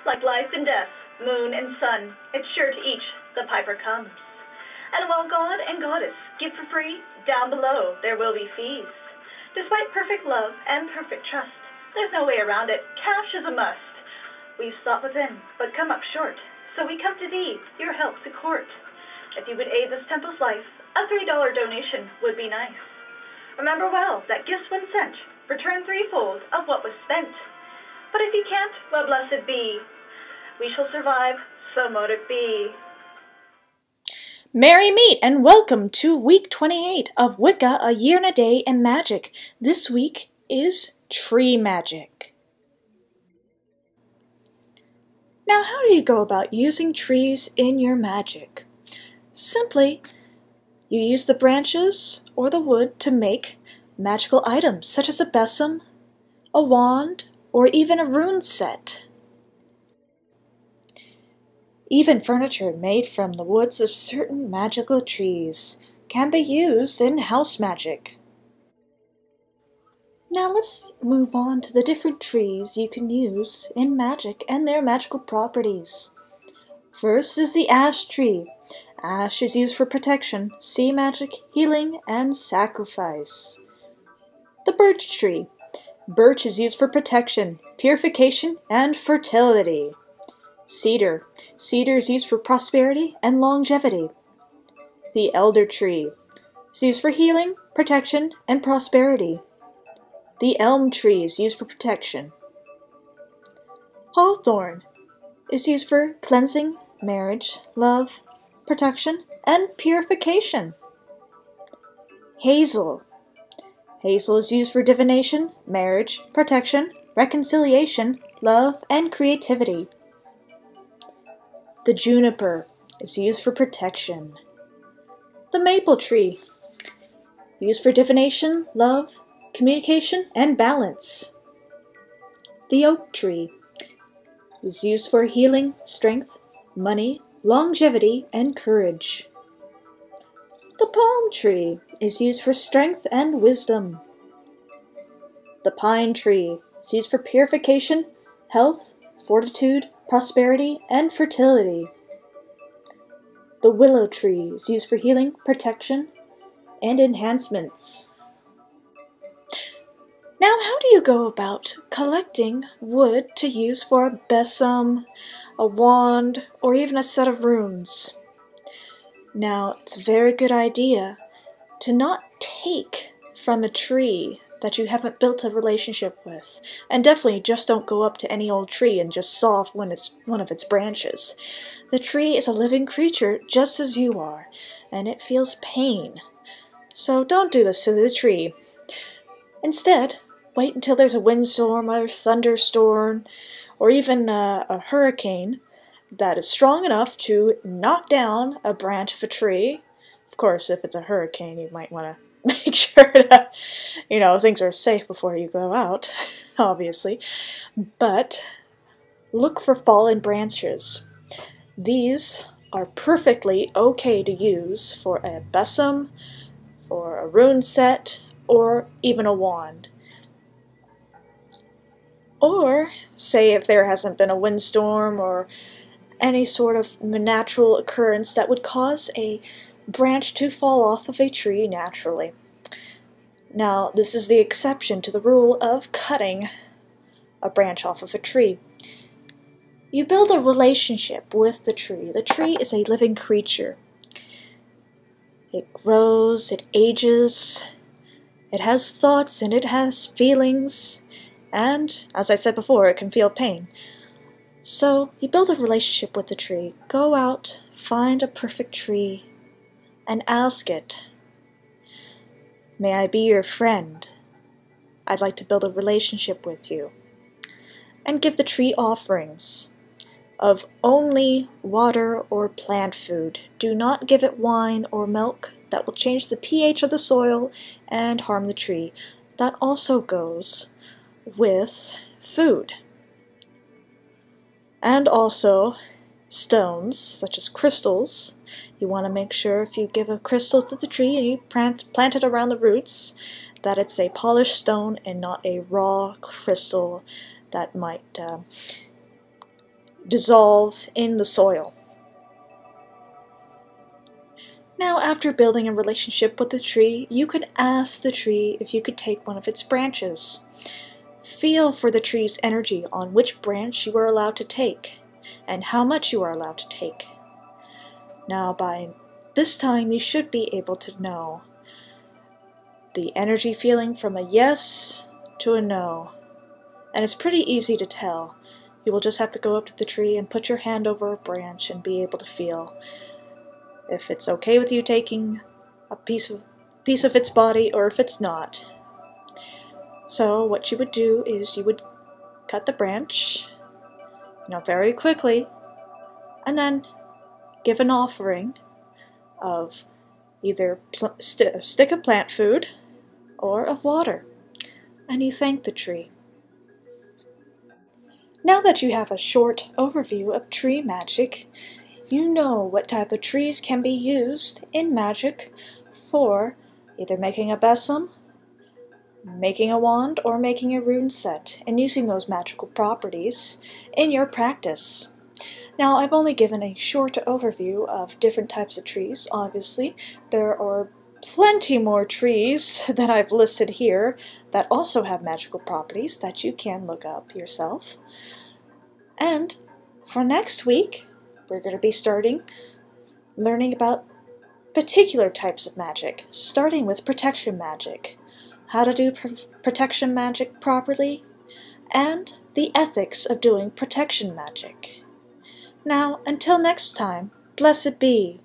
Like life and death, moon and sun, it's sure to each the piper comes. And while God and Goddess give for free, down below there will be fees. Despite perfect love and perfect trust, there's no way around it. Cash is a must. We've sought within, but come up short. So we come to thee, your help to court. If you would aid this temple's life, a $3 donation would be nice. Remember well that gifts when sent return threefold of what was spent. But if you can't, well, blessed be. We shall survive, so mote it be. Merry meet and welcome to week 28 of Wicca, a year and a day in Magic. This week is tree magic. Now, how do you go about using trees in your magic? Simply, you use the branches or the wood to make magical items such as a besom, a wand, or even a rune set. Even furniture made from the woods of certain magical trees can be used in house magic. Now let's move on to the different trees you can use in magic and their magical properties. First is the ash tree. Ash is used for protection, sea magic, healing, and sacrifice. The birch tree. Birch is used for protection, purification, and fertility. Cedar. Cedar is used for prosperity and longevity. The elder tree is used for healing, protection, and prosperity. The elm tree is used for protection. Hawthorn is used for cleansing, marriage, love, protection, and purification. Hazel. Hazel is used for divination, marriage, protection, reconciliation, love, and creativity. The juniper is used for protection. The maple tree, used for divination, love, communication, and balance. The oak tree is used for healing, strength, money, longevity, and courage. The palm tree is used for strength and wisdom. The pine tree is used for purification, health, fortitude, prosperity, and fertility. The willow tree is used for healing, protection, and enhancements. Now, how do you go about collecting wood to use for a besom, a wand, or even a set of runes? Now, it's a very good idea to not take from a tree that you haven't built a relationship with. And definitely just don't go up to any old tree and just saw off one of its branches. The tree is a living creature just as you are, and it feels pain. So don't do this to the tree. Instead, wait until there's a windstorm or thunderstorm or even a hurricane that is strong enough to knock down a branch of a tree. Of course, if it's a hurricane, you might want to make sure that, things are safe before you go out, obviously. But look for fallen branches. These are perfectly okay to use for a besom, for a rune set, or even a wand. Or, say if there hasn't been a windstorm or any sort of natural occurrence that would cause a branch to fall off of a tree naturally. Now, this is the exception to the rule of cutting a branch off of a tree. You build a relationship with the tree. The tree is a living creature. It grows, it ages, it has thoughts, and it has feelings, and, as I said before, it can feel pain. So, you build a relationship with the tree. Go out, find a perfect tree, and ask it, "May I be your friend? I'd like to build a relationship with you." And give the tree offerings of only water or plant food. Do not give it wine or milk. That will change the pH of the soil and harm the tree. That also goes with food. And also stones, such as crystals. You want to make sure if you give a crystal to the tree and you plant it around the roots, that it's a polished stone and not a raw crystal that might dissolve in the soil. Now, after building a relationship with the tree, you could ask the tree if you could take one of its branches. Feel for the tree's energy on which branch you are allowed to take, and how much you are allowed to take. Now, by this time, you should be able to know the energy feeling from a yes to a no. And it's pretty easy to tell. You will just have to go up to the tree and put your hand over a branch and be able to feel if it's okay with you taking a piece of its body or if it's not. So what you would do is you would cut the branch, very quickly, and then give an offering of either a stick of plant food or of water, and you thank the tree. Now that you have a short overview of tree magic, you know what type of trees can be used in magic for either making a besom, making a wand, or making a rune set, and using those magical properties in your practice. Now, I've only given a short overview of different types of trees. Obviously, there are plenty more trees that I've listed here that also have magical properties that you can look up yourself. And for next week, we're going to be learning about particular types of magic, starting with protection magic, how to do protection magic properly, and the ethics of doing protection magic. Now, until next time, blessed be.